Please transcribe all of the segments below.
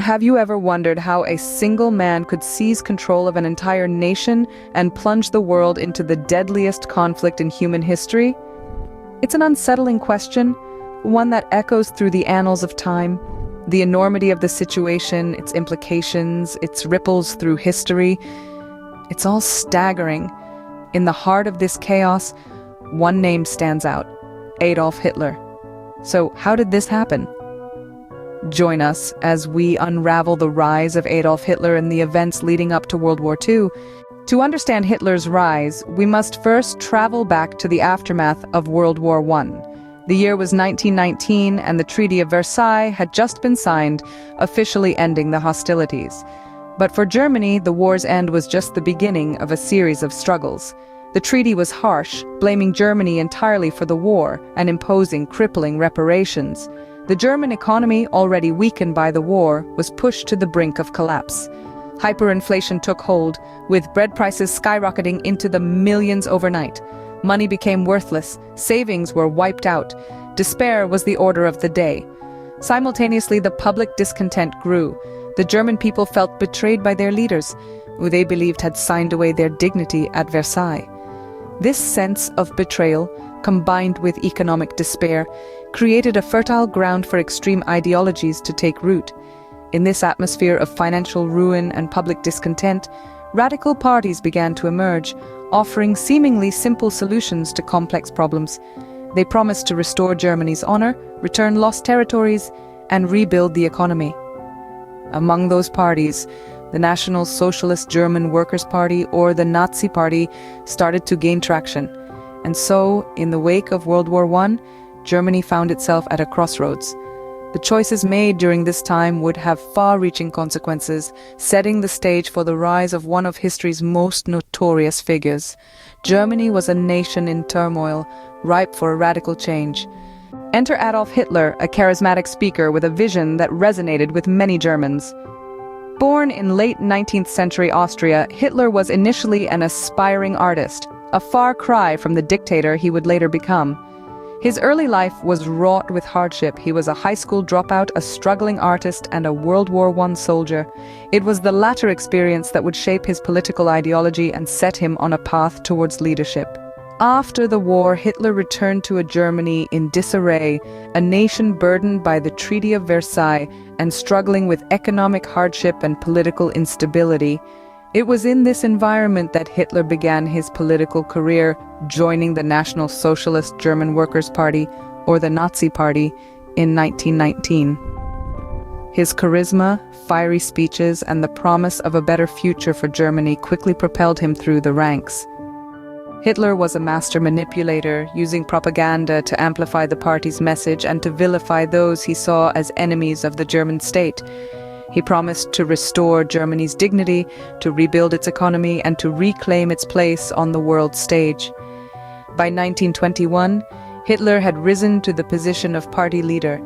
Have you ever wondered how a single man could seize control of an entire nation and plunge the world into the deadliest conflict in human history? It's an unsettling question, one that echoes through the annals of time. The enormity of the situation, its implications, its ripples through history. It's all staggering. In the heart of this chaos, one name stands out: Adolf Hitler. So, how did this happen? Join us as we unravel the rise of Adolf Hitler and the events leading up to World War II. To understand Hitler's rise, we must first travel back to the aftermath of World War I. The year was 1919, and the Treaty of Versailles had just been signed, officially ending the hostilities. But for Germany, the war's end was just the beginning of a series of struggles. The treaty was harsh, blaming Germany entirely for the war and imposing crippling reparations. The German economy, already weakened by the war, was pushed to the brink of collapse. Hyperinflation took hold, with bread prices skyrocketing into the millions overnight. Money became worthless, savings were wiped out. Despair was the order of the day. Simultaneously, the public discontent grew. The German people felt betrayed by their leaders, who they believed had signed away their dignity at Versailles. This sense of betrayal, combined with economic despair, created a fertile ground for extreme ideologies to take root. In this atmosphere of financial ruin and public discontent, radical parties began to emerge, offering seemingly simple solutions to complex problems. They promised to restore Germany's honor, return lost territories, and rebuild the economy. Among those parties, the National Socialist German Workers' Party, or the Nazi Party, started to gain traction. And so, in the wake of World War I, Germany found itself at a crossroads. The choices made during this time would have far-reaching consequences, setting the stage for the rise of one of history's most notorious figures. Germany was a nation in turmoil, ripe for a radical change. Enter Adolf Hitler, a charismatic speaker with a vision that resonated with many Germans. Born in late 19th century Austria, Hitler was initially an aspiring artist, a far cry from the dictator he would later become. His early life was wrought with hardship. He was a high school dropout, a struggling artist, and a World War I soldier. It was the latter experience that would shape his political ideology and set him on a path towards leadership. After the war, Hitler returned to a Germany in disarray, a nation burdened by the Treaty of Versailles and struggling with economic hardship and political instability. It was in this environment that Hitler began his political career, joining the National Socialist German Workers' Party, or the Nazi Party, in 1919. His charisma, fiery speeches, and the promise of a better future for Germany quickly propelled him through the ranks. Hitler was a master manipulator, using propaganda to amplify the party's message and to vilify those he saw as enemies of the German state. He promised to restore Germany's dignity, to rebuild its economy, and to reclaim its place on the world stage. By 1921, Hitler had risen to the position of party leader.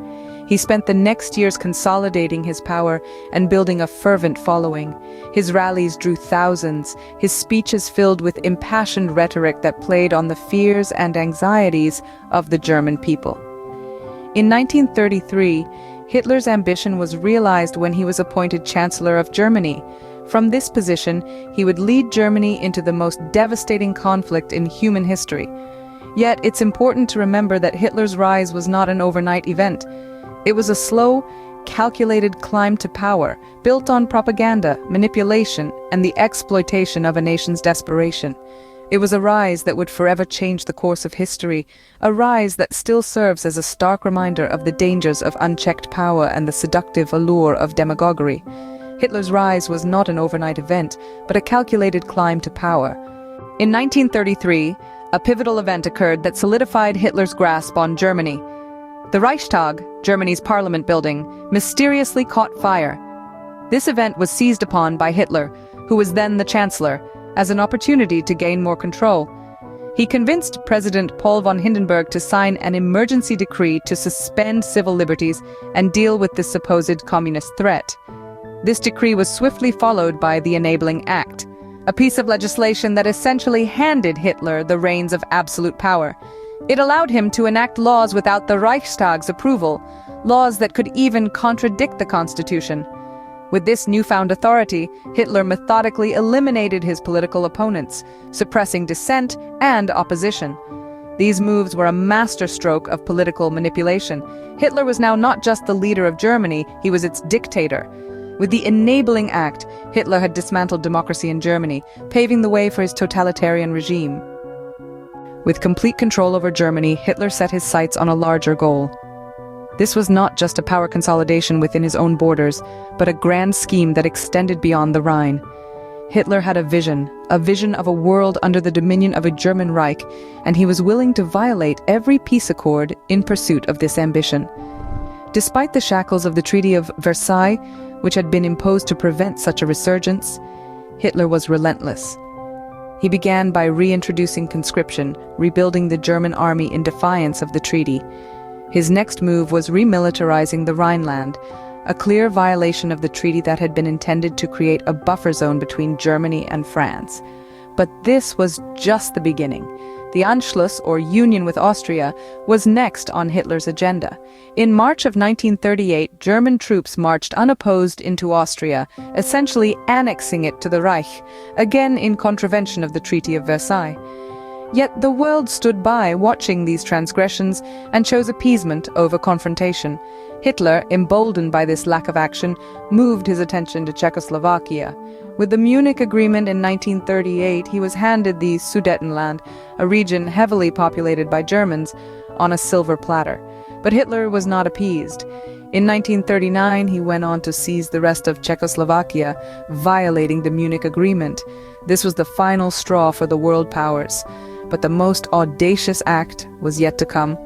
He spent the next years consolidating his power and building a fervent following. His rallies drew thousands, his speeches filled with impassioned rhetoric that played on the fears and anxieties of the German people. In 1933, Hitler's ambition was realized when he was appointed Chancellor of Germany. From this position, he would lead Germany into the most devastating conflict in human history. Yet, it's important to remember that Hitler's rise was not an overnight event. It was a slow, calculated climb to power, built on propaganda, manipulation, and the exploitation of a nation's desperation. It was a rise that would forever change the course of history, a rise that still serves as a stark reminder of the dangers of unchecked power and the seductive allure of demagoguery. Hitler's rise was not an overnight event, but a calculated climb to power. In 1933, a pivotal event occurred that solidified Hitler's grasp on Germany. The Reichstag, Germany's parliament building, mysteriously caught fire. This event was seized upon by Hitler, who was then the Chancellor, as an opportunity to gain more control. He convinced President Paul von Hindenburg to sign an emergency decree to suspend civil liberties and deal with the supposed communist threat. This decree was swiftly followed by the Enabling Act, a piece of legislation that essentially handed Hitler the reins of absolute power. It allowed him to enact laws without the Reichstag's approval, laws that could even contradict the Constitution. With this newfound authority, Hitler methodically eliminated his political opponents, suppressing dissent and opposition. These moves were a masterstroke of political manipulation. Hitler was now not just the leader of Germany, he was its dictator. With the Enabling Act, Hitler had dismantled democracy in Germany, paving the way for his totalitarian regime. With complete control over Germany, Hitler set his sights on a larger goal. This was not just a power consolidation within his own borders, but a grand scheme that extended beyond the Rhine. Hitler had a vision of a world under the dominion of a German Reich, and he was willing to violate every peace accord in pursuit of this ambition. Despite the shackles of the Treaty of Versailles, which had been imposed to prevent such a resurgence, Hitler was relentless. He began by reintroducing conscription, rebuilding the German army in defiance of the treaty. His next move was remilitarizing the Rhineland, a clear violation of the treaty that had been intended to create a buffer zone between Germany and France. But this was just the beginning. The Anschluss, or union with Austria, was next on Hitler's agenda. In March of 1938, German troops marched unopposed into Austria, essentially annexing it to the Reich, again in contravention of the Treaty of Versailles. Yet the world stood by watching these transgressions and chose appeasement over confrontation. Hitler, emboldened by this lack of action, moved his attention to Czechoslovakia. With the Munich Agreement in 1938, he was handed the Sudetenland, a region heavily populated by Germans, on a silver platter. But Hitler was not appeased. In 1939, he went on to seize the rest of Czechoslovakia, violating the Munich Agreement. This was the final straw for the world powers. But the most audacious act was yet to come.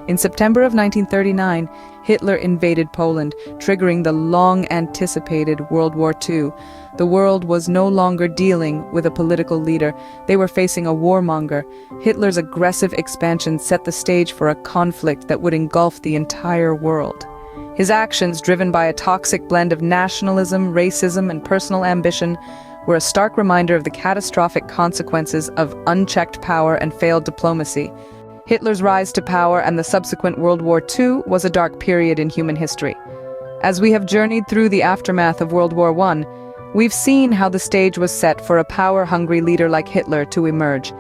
In September of 1939, Hitler invaded Poland, triggering the long-anticipated World War II. The world was no longer dealing with a political leader. They were facing a warmonger. Hitler's aggressive expansion set the stage for a conflict that would engulf the entire world. His actions, driven by a toxic blend of nationalism, racism, and personal ambition, were a stark reminder of the catastrophic consequences of unchecked power and failed diplomacy. Hitler's rise to power and the subsequent World War II was a dark period in human history. As we have journeyed through the aftermath of World War I, we've seen how the stage was set for a power-hungry leader like Hitler to emerge.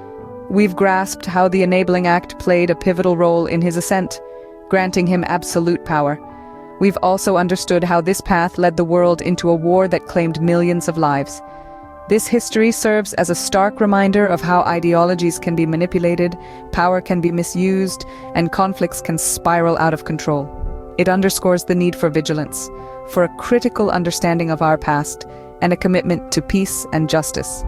We've grasped how the Enabling Act played a pivotal role in his ascent, granting him absolute power. We've also understood how this path led the world into a war that claimed millions of lives. This history serves as a stark reminder of how ideologies can be manipulated, power can be misused, and conflicts can spiral out of control. It underscores the need for vigilance, for a critical understanding of our past, and a commitment to peace and justice.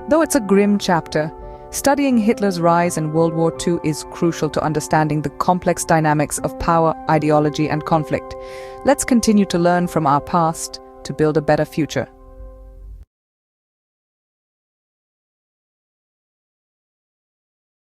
Though it's a grim chapter, studying Hitler's rise in World War II is crucial to understanding the complex dynamics of power, ideology, and conflict. Let's continue to learn from our past to build a better future.